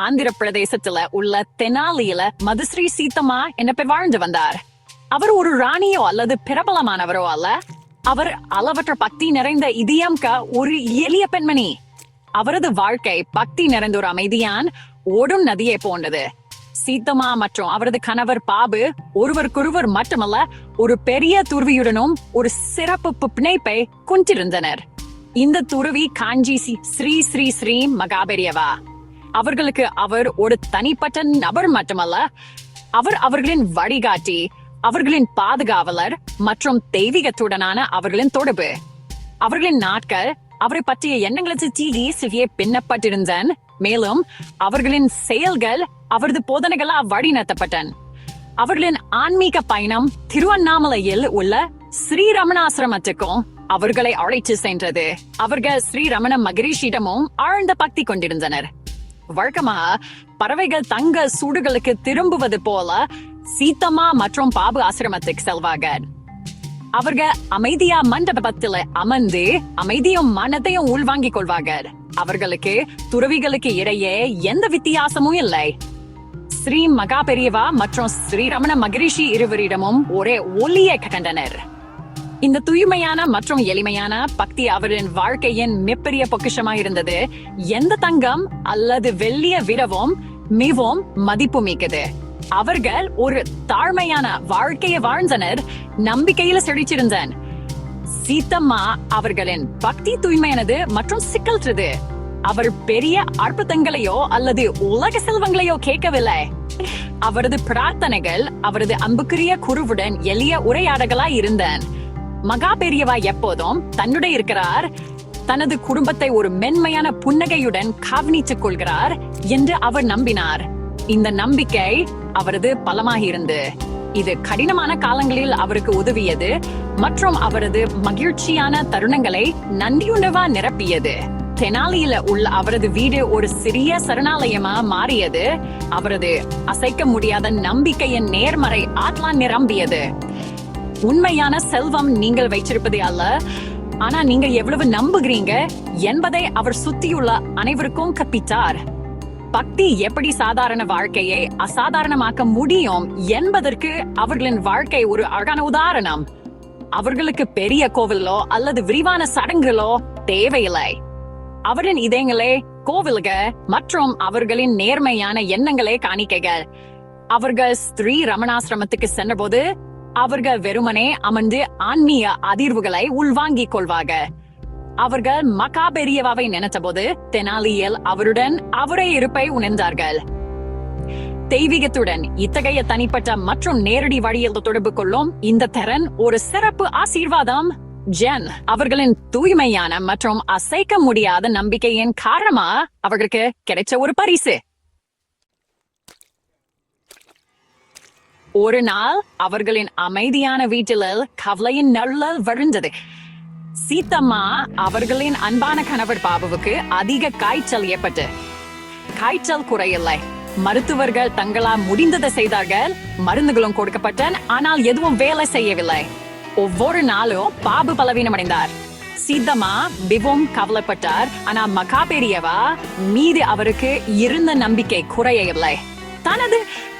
ஆந்திர பிரதேசத்துல உள்ள தெனாலியில மதுஸ்ரீ சீத்தம்மா என்ன பேர் வாழ்ந்து வந்தார். அவர் ஒரு ராணியோ அல்லது பிரபலமானவரோ அல்ல. அவர் அளவற்ற பக்தி நிறைந்த இதயம்க ஒரு எளிய பெண்மணி. அவரது வாழ்க்கை பக்தி நிறைந்த ஒரு அமைதியான் ஓடும் நதியை போன்றது. சீத்தம்மா மற்றும் அவரது கணவர் பாபு ஒருவருக்கொருவர் மட்டுமல்ல, ஒரு பெரிய துறவியுடனும் ஒரு சிறப்பு பிணைப்பை கொண்டிருந்தனர். இந்த துறவி காஞ்சி ஸ்ரீ ஸ்ரீ ஸ்ரீ மகாபெரியவா. அவர்களுக்கு அவர் ஒரு தனிப்பட்ட நபர் மட்டுமல்ல, அவர் அவர்களின் வழிகாட்டி, அவர்களின் பாதுகாவலர் மற்றும் தெய்வீகத்துடனான அவர்களின் தொடர்பு. அவர்களின் நாட்கள் அவரை பற்றிய எண்ணங்களுக்கு பின்னப்பட்டிருந்தன. மேலும் அவர்களின் செயல்கள் அவரது போதனைகளால் வழிநடத்தப்பட்டன. அவர்களின் ஆன்மீக பயணம் திருவண்ணாமலையில் உள்ள ஸ்ரீரமணாசிரமத்துக்கும் அவர்களை அழைத்து சென்றது. அவர்கள் ஸ்ரீரமண மகரிஷியிடமும் ஆழ்ந்த பக்தி கொண்டிருந்தனர். வழக்கமாக பறவைகள் தங்க சூடுகளுக்கு திரும்புவது போல சீத்தம்மா மற்றும் பாபு ஆசிரமத்துக்கு செல்வார்கள். அவர்கள் அமைதியா மண்டபத்தில் அமர்ந்து அமைதியும் மனத்தையும் உள்வாங்கிக் கொள்வார்கள். அவர்களுக்கு துறவிகளுக்கு இடையே எந்த வித்தியாசமும் இல்லை. ஸ்ரீ மகா பெரியவா மற்றும் ஸ்ரீ ரமண மகரிஷி இருவரிடமும் ஒரே ஒளியை கண்டனர். இந்த தூய்மையான மற்றும் எளிமையான பக்தி அவரின் வாழ்க்கையின் மிகப்பெரிய பொக்கிஷமா இருந்தது. எந்த தங்கம் அல்லது வெள்ளிய விடவும் மிகவும் மதிப்பு மிக்கது. அவர்கள் ஒரு தாழ்மையான வாழ்க்கையை வாழ்ந்தனர், நம்பிக்கையில செழிச்சிருந்தனர். சீத்தம்மா அவர்களின் பக்தி தூய்மையானது மற்றும் சிக்கல்றது. அவர் பெரிய அற்புதங்களையோ அல்லது உலக செல்வங்களையோ கேட்கவில்லை. அவரது பிரார்த்தனைகள் அவரது அன்புக்குரிய குருவுடன் எளிய உரையாடல்களாய் இருந்தன. மகா பெரியவா எப்போதும் தன்னுடைய இருக்கிறார், தனது குடும்பத்தை ஒரு மென்மையான புன்னகையுடன் கவனித்துக் கொள்கிறார் என்று அவர் நம்பினார். இந்த நம்பிக்கை அவரது பலமாக இருந்து இது கடினமான காலங்களில் அவருக்கு உதவியது மற்றும் அவரது மகிழ்ச்சியான தருணங்களை நன்றியுணர்வா நிரப்பியது. தெனாலியில உள்ள அவரது வீடு ஒரு சிறிய சரணாலயமா மாறியது. அவரது அசைக்க முடியாத நம்பிக்கையின் நேர்மறை ஆற்றலால் நிரம்பியது. உண்மையான செல்வம் நீங்கள் வைச்சிருப்பதே அல்ல, ஆனா நீங்க எவ்வளவு நம்புகிறீங்க என்பதை அவர் சுத்தியுள்ள அனைவருக்கும் கற்பித்தார். பக்தி எப்படி சாதாரண வாழ்க்கையை அசாதாரணமாக்க முடியும் என்பதற்கு அவர்களின் வாழ்க்கை ஒரு அழகான உதாரணம். அவர்களுக்கு பெரிய கோவிலோ அல்லது விரிவான சடங்குகளோ தேவையில்லை. அவரின் இதயங்களே கோவில்கள் மற்றும் அவர்களின் நேர்மையான எண்ணங்களே காணிக்கைகள். அவர்கள் ஸ்ரீ ரமணாசிரமத்துக்கு சென்ற போது அவர்கள் வெறுமனே அமர்ந்து ஆன்மீக அதிர்வுகளை உள்வாங்கிக் கொள்வார்கள். அவர்கள் மகா பெரியவாவை நினைத்த போது தெனாலியில் அவருடன் அவரே இருப்பை உணர்ந்தார்கள். தெய்வீகத்துடன் இத்தகைய தனிப்பட்ட மற்றும் நேரடி வழியில் தொடர்பு கொள்ளும் இந்த திறன் ஒரு சிறப்பு ஆசீர்வாதம். ஜென் அவர்களின் தூய்மையான மற்றும் அசைக்க முடியாத நம்பிக்கையின் காரணமா அவர்களுக்கு கிடைச்ச ஒரு பரிசு. ஒரு நாள் அவர்களின் அமைதியான வீட்டில் கவலையின் நிழல் விழுந்தது. சீத்தம்மா அவர்களின் அன்பான கணவர் பாபுவுக்கு அதிக காய்ச்சல் ஏற்பட்டு, காய்ச்சல் குறையில்லை. மருத்துவர்கள் தங்களால் முடிந்ததை செய்தார்கள், மருந்துகளும் கொடுக்கப்பட்டன, ஆனால் எதுவும் வேலை செய்யவில்லை. ஒவ்வொரு நாளும் பாபு பலவீனம் அடைந்தார். சீத்தம்மா மிகவும் கவலைப்பட்டார். ஆனா மகா பெரியவா மீது அவருக்கு இருந்த நம்பிக்கை குறையவில்லை. தனது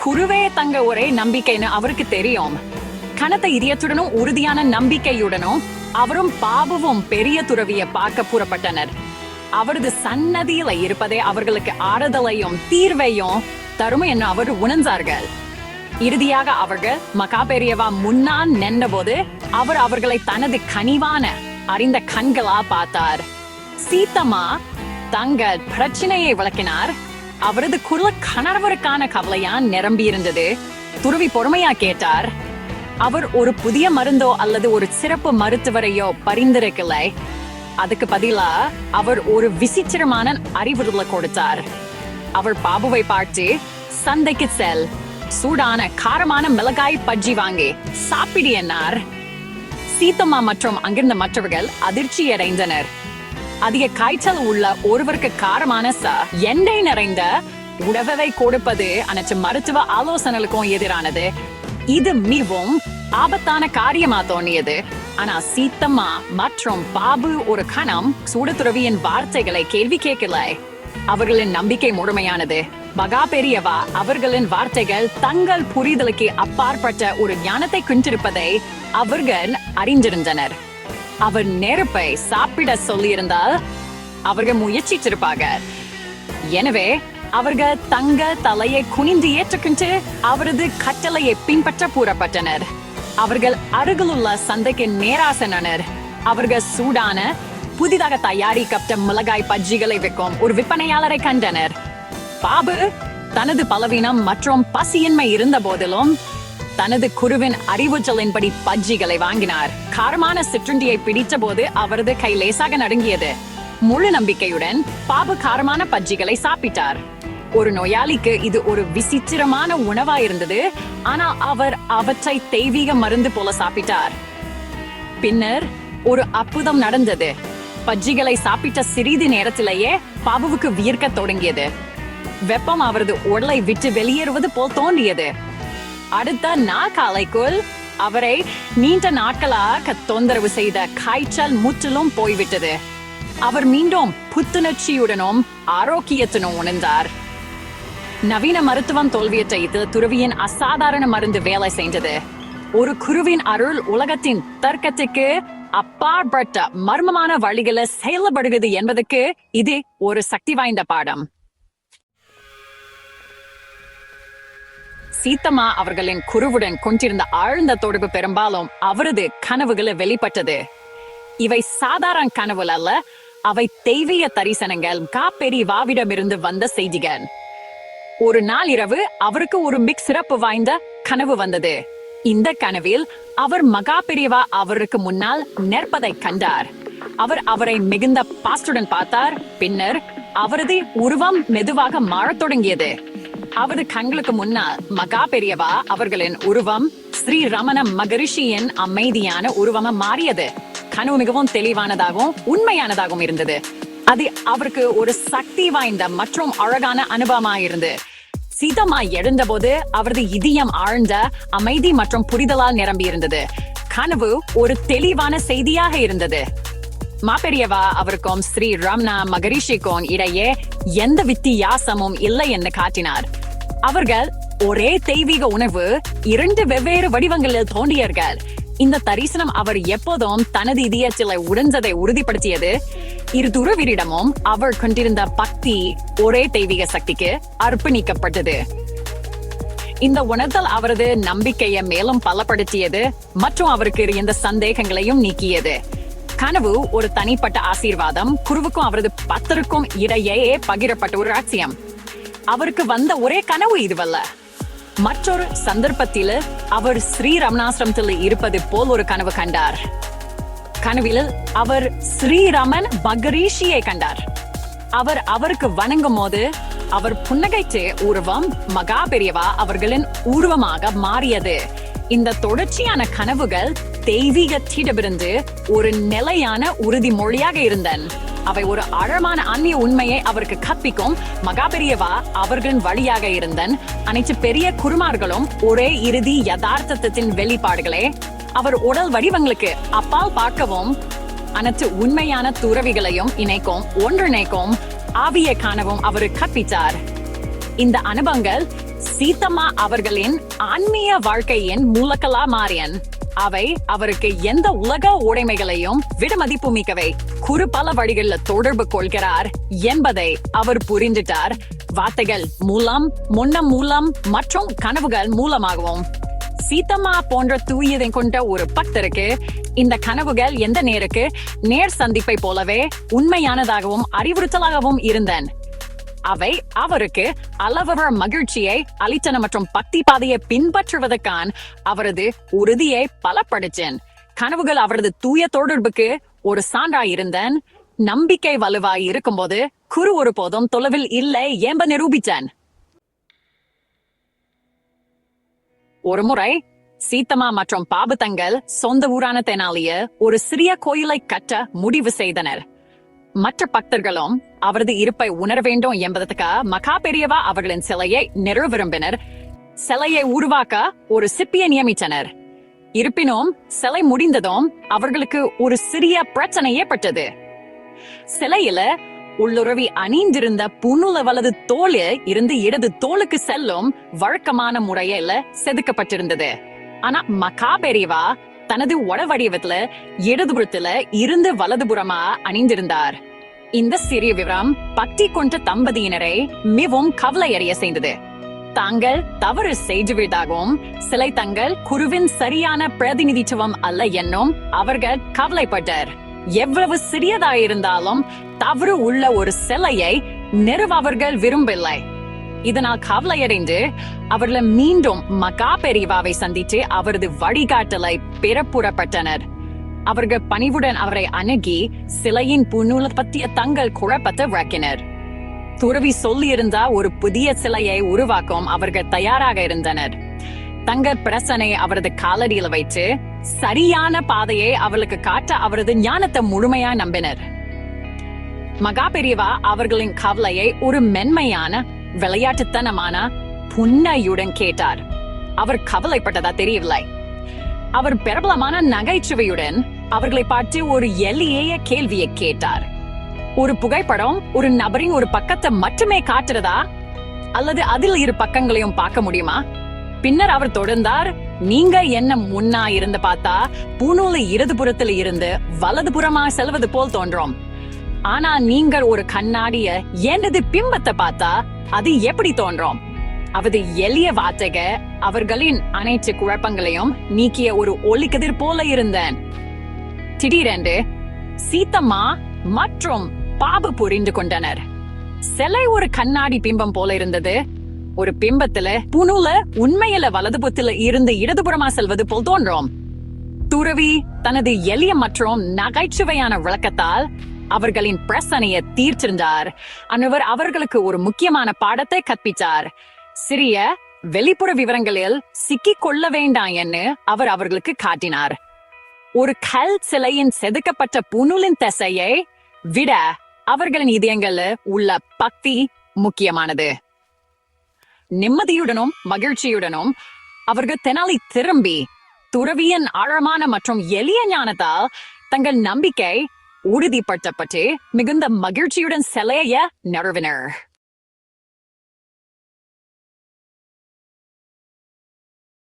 குருவே தங்க ஒரே நம்பிக்கைன்னு அவருக்கு தெரியும். கனத்த இதயத்துடனும் உறுதியான நம்பிக்கையுடனும் அவரும் பாபுவும் பெரிய துறவிய பார்க்க புறப்பட்டனர். அவரது சன்னதியில இருப்பதே அவர்களுக்கு ஆறுதலையும் தீர்வையும் தரும் என்று அவர் உணர்ந்தார்கள். இறுதியாக அவர்கள் மகா பெரியவா முன்னால் நின்றபோது அவர் அவர்களை தனது கனிவான அறிந்த கண்களா பார்த்தார். சீத்தம்மா தங்கள் பிரச்சனையை விளக்கினார். அவரது குரல் கணவருக்கான கவலையா நிரம்பி இருந்தது. துறவி பொறுமையா கேட்டார். அவர் ஒரு புதிய மருந்தோ அல்லது ஒரு சிறப்பு மருத்துவரையோ பரிந்துரைக்கலை. அதுக்கு பதிலா அவர் ஒரு விசித்திரமான அறிவுறுத்தலை கொடுத்தார். அவர் பாபுவை பார்த்து, சந்தைக்கு செல், சூடான காரமான மிளகாய் பஜ்ஜி வாங்கி சாப்பிடு என்னார். சீத்தம்மா மற்றும் அங்கிருந்த மற்றவர்கள் அதிர்ச்சி அடைந்தனர். அதிக காய்ச்சல் உள்ள ஒருவருக்கு காரமான எண்ணெய் நிறைந்த உணவை கொடுப்பது அனைத்து மருத்துவ ஆலோசனைகளுக்கும் எதிரானது. இது மிகவும் ஆபத்தான காரியமா தோணியது. ஆனா சீத்தம்மா மற்றும் பாபு ஒரு கணம் சூடத்துறவியின் வார்த்தைகளை கேள்வி கேட்கல. அவர்களின் நம்பிக்கை முழுமையானது. மகா பெரியவா அவர்களின் வார்த்தைகள் தங்கள் புரிதலுக்கு அப்பாற்பட்ட ஒரு ஞானத்தை கொண்டிருப்பதை அவர்கள் அறிந்திருந்தனர். அவர் நெருப்பை சாப்பிட சொல்லியிருந்தால் அவர்கள் முயற்சித்திருப்பாங்க. எனவே அவர்கள் தங்கள் தலையை குனிந்து ஏற்றுக்கொண்டு அவரது கட்டளையை பின்பற்ற கூறப்பட்டனர். அவர்கள் அருகிலுள்ள சந்தைக்கு நேராசனர். அவர்கள் சூடான புதிதாக தயாரிக்கப்பட்ட மிளகாய் பஜ்ஜிகளை விற்கும் ஒரு விற்பனையாளரை கண்டனர். பாபு தனது பலவீனம் மற்றும் பசியின்மை இருந்த போதிலும் தனது குருவின் அறிவுறுத்தலின்படி பஜ்ஜிகளை வாங்கினார். காரமான சிற்றுண்டியை பிடித்த போது அவரது கை லேசாக நடுங்கியது. முழு நம்பிக்கையுடன் பாபு காரமான பஜ்ஜிகளை சாப்பிட்டார். ஒரு நோயாளிக்கு இது ஒரு விசித்திரமான உணவா இருந்தது, ஆனால் அவர் அவற்றை தெய்வீக மருந்து போல சாப்பிட்டார். பின்னர் ஒரு அற்புதம் நடந்தது. பஜ்ஜிகளை சாப்பிட்ட சிறிது நேரத்திலேயே பாபுவுக்கு வியர்க்க தொடங்கியது. வெப்பம் அவரது உடலை விட்டு வெளியேறுவது போல் தோன்றியது. அடுத்த நாள் காலைக்குள் அவரை நீண்ட நாட்களாக தொந்தரவு செய்த காய்ச்சல் முற்றிலும் போய்விட்டது. அவர் மீண்டும் புத்துணர்ச்சியுடனும் ஆரோக்கியத்துடனும் உணர்ந்தார். நவீன மருத்துவம் தோல்வியற்ற துறவியின் அசாதாரண மருந்து வேலை செய்தது. ஒரு குருவின் அருள் உலகத்தின் தர்க்கத்துக்கு அப்பாற்பட்ட மர்மமான வழிகளை செயல்படுகிறது என்பதற்கு இது ஒரு சக்தி வாய்ந்த பாடம். சீத்தம்மா அவர்களின் குருவுடன் கொண்டிருந்த ஆழ்ந்த தொடர்பு பெரும்பாலும் அவரது கனவுகளை வெளிப்பட்டது. இவை சாதாரண கனவுகள் அல்ல, அவை தெய்வீக தரிசனங்கள், காப்பெரிவாவிடமிருந்து வந்த செய்திகள். ஒரு நாள் இரவு அவருக்கு ஒரு மிக சிறப்பு வாய்ந்த கனவு வந்தது. இந்த கனவில் அவர் மகா பெரியவா அவருக்கு முன்னால் நிற்பதை கண்டார். அவர் அவரை மிகுந்த பாஸ்டுடன் பார்த்தார். பின்னர் அவரது உருவம் மெதுவாக மாறத் தொடங்கியது. அவரது கண்களுக்கு முன்னால் மகா பெரியவா அவர்களின் உருவம் ஸ்ரீ ரமண மகரிஷியின் அமைதியான உருவமா மாறியது. கனவு மிகவும் தெளிவானதாகவும் உண்மையானதாகவும் இருந்தது. அது அவருக்கு ஒரு சக்தி வாய்ந்த மற்றும் அழகான அனுபவமாயிருந்தது. சீதம்மா எழுந்தபோது அவரது இதயம் ஆழ்ந்த அமைதி மற்றும் புரிதலால் நிரம்பி இருந்தது. கனவு ஒரு தெளிவான செய்தியாக இருந்தது. மாபெரியவா அவருக்கும் ஸ்ரீ ரமண மகரிஷிக்கும் இடையே எந்த வித்தியாசமும் இல்லை என்று காட்டினார். அவர்கள் ஒரே தெய்வீக உணவு, இரண்டு வெவ்வேறு வடிவங்களில் தோன்றியர்கள். இந்த தரிசனம் அவர் எப்போதும் தனது இதயத்தில் உணர்ந்ததை உறுதிப்படுத்தியது. இரு துறவியரிடமும் அவர் கொண்டிருந்த பக்தி ஒரே தெய்வீக சக்திக்கு அர்ப்பணிக்கப்பட்டது. இந்த உணர்தல் அவரது நம்பிக்கையை மேலும் பலப்படுத்தியது மற்றும் அவருக்கு இருந்த சந்தேகங்களையும் நீக்கியது. கனவு ஒரு தனிப்பட்ட ஆசீர்வாதம். குருவுக்கும் அவரது பக்தருக்கும் இடையே பகிரப்பட்ட ஒரு ரகசியம். அவருக்கு வந்த ஒரே கனவு இதுவல்ல. மற்றொரு சந்தர்ப்பத்தில் அவர் ஸ்ரீ ரமணாசிரமத்தில் இருப்பது போல் ஒரு கனவு கண்டார். கனவில் அவர் ஸ்ரீராமன் மகரிஷியை கண்டார். அவர் அவருக்கு வணங்கும் போது அவர் புன்னகைத்து உருவம் மகா பெரியவா அவர்களின் உருவமாக மாறியது. இந்த தொடர்ச்சியான கனவுகள் தெய்வீகத்திடமிருந்து ஒரு நிலையான உறுதிமொழியாக இருந்தன. அவை ஒரு ஆழமான ஆன்மீக உண்மையை அவருக்கு கற்பிக்கும். மகா பெரியவா அவர்களின் வழியாக இருந்தன். அனைத்து பெரிய குருமார்களும் ஒரே இறுதி யதார்த்தத்தின் வெளிப்பாடுகளே. அவர் உடல் வடிவங்களுக்கு அப்பால் பார்க்கவும் அனைத்து உண்மையான துறவிகளையும் இணைக்கும், ஒன்றிணைக்கும் ஆவியை காணவும் அவர் கற்பித்தார். இந்த அனுபவங்கள் சீதம்மா அவர்களின் ஆன்மீக வாழ்க்கையின் மூலக்கலா மாறியன். அவை அவருக்கு எந்த உலக உடைமைகளையும் விட மதிப்பு மிக்கவை. குரு பல வழிகளில் தொடர்பு கொள்கிறார் என்பதை அவர் புரிந்துட்டார். வார்த்தைகள் மூலம், முன்னம் மூலம் மற்றும் கனவுகள் மூலமாகவும். சீதம்மா போன்ற தூயதை கொண்ட ஒரு பக்தருக்கு இந்த கனவுகள் எந்த நேர் சந்திப்பை போலவே உண்மையானதாகவும் அறிவுறுத்தலாகவும் இருந்தன. அவை அவருக்கு அளவற்ற மகிழ்ச்சியை அளித்தன மற்றும் பக்தி பாதையை பின்பற்றுவதற்கான அவரது உறுதியை பலப்படுத்தன. கனவுகள் அவரது தூய தொடர்புக்கு ஒரு சான்றாயிருந்தன். நம்பிக்கை வலுவாய் இருக்கும்போது குரு ஒருபோதும் தொலைவில் இல்லை என்ப நிரூபித்தன். ஒருமுறை சீதம்மா மற்றும் பாபு தங்கள் சொந்த ஊரான தெனாலிய ஒரு சிறிய கோயிலை கட்ட முடிவு செய்தனர். மற்ற பக்தர்களும் அவரது இருப்பை உணர வேண்டும் என்பதற்காக மகா பெரியவா அவர்களின் சிலையை நிறுவ விரும்பினர். சிலையை உருவாக்க ஒரு சிற்பியை நியமித்தனர். இருப்பினும் சிலை முடிந்ததும் அவர்களுக்கு ஒரு சிறிய பிரச்சனை ஏற்பட்டது. சிலையில உள்ளுறவி அணிந்திருந்த புனுல வலது தோல் இருந்து இடது தோலுக்கு செல்லும் வழக்கமான முறையில செதுக்கப்பட்டிருந்தது. ஆனா மகாபெரிவா தனது வடிவத்துல இடதுபுறத்துல இருந்து வலதுபுறமா அணிந்திருந்தார். இந்த சிறிய விவரம் பக்தி கொண்ட தம்பதியினரை மிகவும் கவலையடைய செய்தது. தாங்கள் தவறு செய்துவிட்டதாகவும் சிலை தங்கள் குருவின் சரியான பிரதிநிதித்துவம் அல்ல என்னும் அவர்கள் கவலைப்பட்டார். எவ்வளவு சிறியதாயிருந்தாலும் தவறு உள்ள ஒரு சிலையை நிறுவ அவர்கள் விரும்பவில்லை. இதனால் கவலையடைந்து அவர்கள் மீண்டும் மகாபெரிவாவை சந்தித்து அவரது வழிகாட்டலை பெற புறப்பட்டனர். அவர்கள் பணிவுடன் அவரை அணுகி சிலையின் புனூல பற்றிய தங்கள் குழப்பத்தை விளக்கினர். துறவி சொல்லியிருந்தா ஒரு புதிய சிலையை உருவாக்கும் அவர்கள் தயாராக இருந்தனர். தங்கள் பிரச்சனையை அவரது காலடியில வைத்து சரியான பாதையை அவர்களுக்கு காட்ட அவரது ஞானத்தை முழுமையா நம்பினர். மகாபெரிவா அவர்களின் கவலையை ஒரு மென்மையான விளையாட்டுத்தனமான புன்னையுடன் கேட்டார். அவர் கவலைப்பட்டதா தெரியவில்லை. அவர் பிரபலமான நகைச்சுவையுடன் அவர்களை பார்த்து ஒரு எளிய கேள்வியை கேட்டார். ஒரு புகைப்படம் ஒரு நபரின் ஒரு பக்கத்தை மட்டுமே காட்டுறதா அல்லது அதில் இரு பக்கங்களையும் பார்க்க முடியுமா? பின்னர் அவர் தொடர்ந்தார், நீங்க என்ன முன்னா இருந்து பார்த்தா பூநூல இடதுபுறத்தில் இருந்து வலதுபுறமா செல்வது போல் தோன்றும். ஆனா நீங்கள் ஒரு கண்ணாடிய எனது பிம்பத்தை பார்த்தா அது எப்படி தோன்றும்? அவது எளிய வார்த்தைக அவர்களின் அனைத்து குழப்பங்களையும் நீக்கிய ஒரு ஒளிக்கதிர் போல இருந்தேன். திடீரென்று சீத்தம்மா மற்றும் பாபு புரிந்து கொண்டனர். சிலை ஒரு கண்ணாடி பிம்பம் போல இருந்தது. ஒரு பிம்பத்துல புனூல உண்மையில வலதுபுறத்துல இருந்து இடதுபுறமா செல்வது போல் தோன்றும். துறவி தனது எளிய மற்றும் நகைச்சுவையான விளக்கத்தால் அவர்களின் பிரச்சனையை தீர்த்திருந்தார். அவர் அவர்களுக்கு ஒரு முக்கியமான பாடத்தை கற்பித்தார். சிறிய வெளிப்புற விவரங்களில் சிக்கிக் கொள்ள வேண்டாம் என்று அவர் அவர்களுக்கு காட்டினார். ஒரு கல் சிலையின் செதுக்கப்பட்ட புனூலின் திசையை விட அவர்களின் இதயங்கள்ல உள்ள பக்தி முக்கியமானது. நிம்மதியுடனும் மகிழ்ச்சியுடனும் அவர்கள் தெனாலி திரும்பி துறவியின் ஆழமான மற்றும் எளிய ஞானத்தால் தங்கள் நம்பிக்கை உறுதிப்படுத்தப்பட்டு மிகுந்த மகிழ்ச்சியுடன் சிலைய நிறுவினர்.